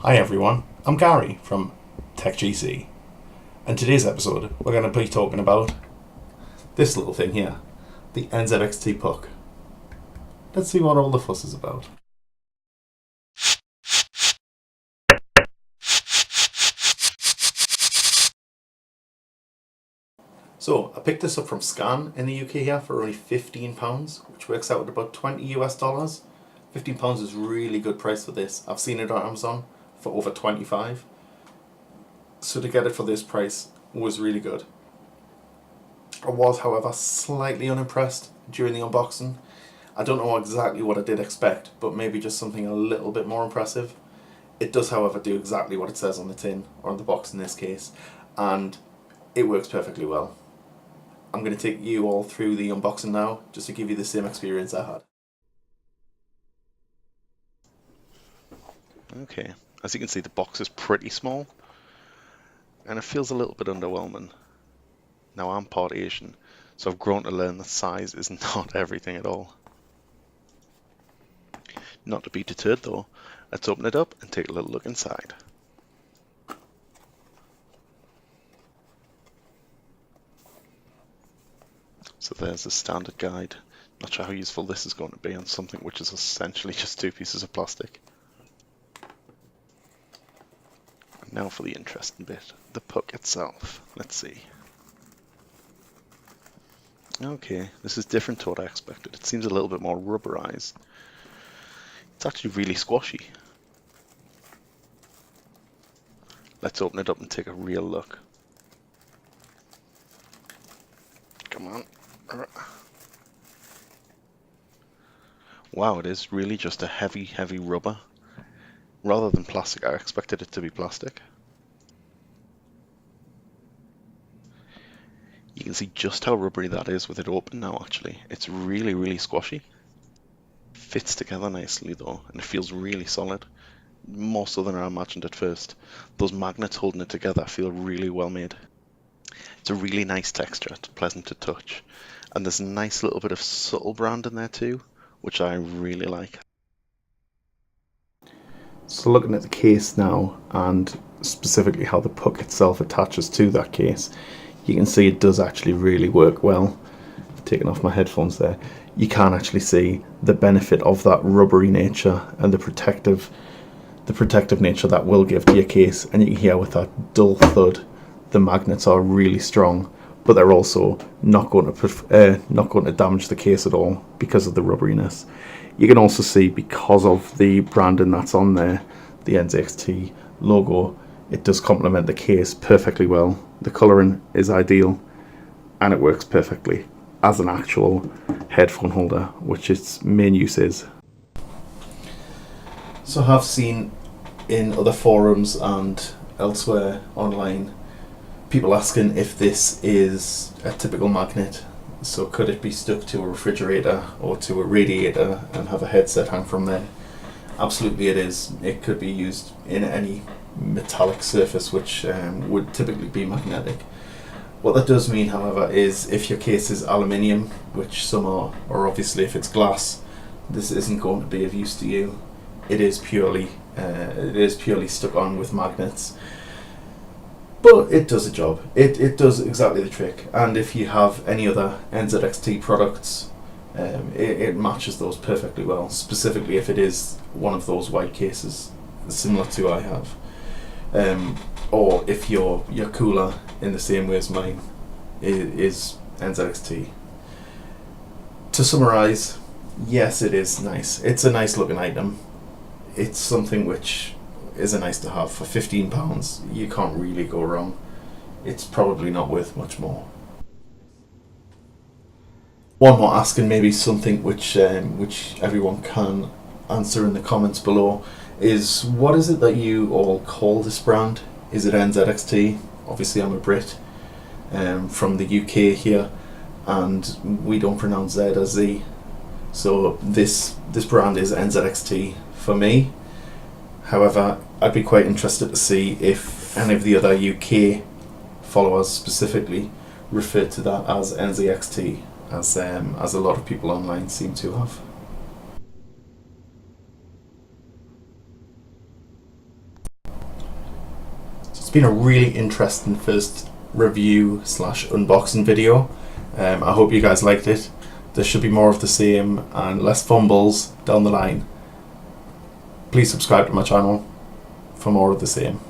Hi everyone, I'm Gary from TechGC, and today's episode we're going to be talking about this little thing here, the NZXT Puck. Let's see what all the fuss is about. So I picked this up from Scan in the UK here for only £15, which works out at about $20 US. £15 is really good price for this. I've seen it on Amazon for over 25. So to get it for this price was really good. I was, however, slightly unimpressed during the unboxing. I don't know exactly what I did expect, but maybe just something a little bit more impressive. It does, however, do exactly what it says on the tin, or on the box in this case, and it works perfectly well. I'm going to take you all through the unboxing now, just to give you the same experience I had. Okay, as you can see, the box is pretty small and it feels a little bit underwhelming. Now, I'm part Asian, so I've grown to learn that size is not everything at all. Not to be deterred though, let's open it up and take a little look inside. So there's the standard guide. Not sure how useful this is going to be on something which is essentially just two pieces of plastic. Now for the interesting bit, the puck itself. Let's see. Okay, this is different to what I expected. It seems a little bit more rubberized. It's actually really squashy. Let's open it up and take a real look. Come on. Wow, it is really just a heavy, heavy rubber. Rather than plastic, I expected it to be plastic. You can see just how rubbery that is with it open now, actually. It's really, really squashy. Fits together nicely though, and it feels really solid. More so than I imagined at first. Those magnets holding it together feel really well made. It's a really nice texture, it's pleasant to touch. And there's a nice little bit of subtle brand in there too, which I really like. So looking at the case now, and specifically how the puck itself attaches to that case, you can see it does actually really work well. I've taken off my headphones there. You can actually see the benefit of that rubbery nature and the protective nature that will give to your case, and you can hear with that dull thud, the magnets are really strong, but they're also not going to damage the case at all because of the rubberiness. You can also see, because of the branding that's on there, the NZXT logo, it does complement the case perfectly well. The colouring is ideal and it works perfectly as an actual headphone holder, which its main use is. So I have seen in other forums and elsewhere online people asking if this is a typical magnet. So could it be stuck to a refrigerator or to a radiator and have a headset hang from there? Absolutely it is. It could be used in any metallic surface which would typically be magnetic. What that does mean, however, is if your case is aluminium, which some are, or obviously if it's glass, this isn't going to be of use to you. It is purely stuck on with magnets. But it does a job. It does exactly the trick. And if you have any other NZXT products, it matches those perfectly well. Specifically if it is one of those white cases, similar to I have. Or if your cooler, in the same way as mine, is NZXT. To summarise, yes, it is nice. It's a nice looking item. It's something which is a nice to have. For £15 you can't really go wrong. It's probably not worth much more. One more asking maybe something which everyone can answer in the comments below is, what is it that you all call this brand? Is it NZXT? Obviously I'm a Brit from the UK here, and we don't pronounce Z as Z, so this brand is NZXT for me. However, I'd be quite interested to see if any of the other UK followers specifically refer to that as NZXT, as a lot of people online seem to have. it's been a really interesting first review / unboxing video. I hope you guys liked it. There should be more of the same and less fumbles down the line. Please subscribe to my channel for more of the same.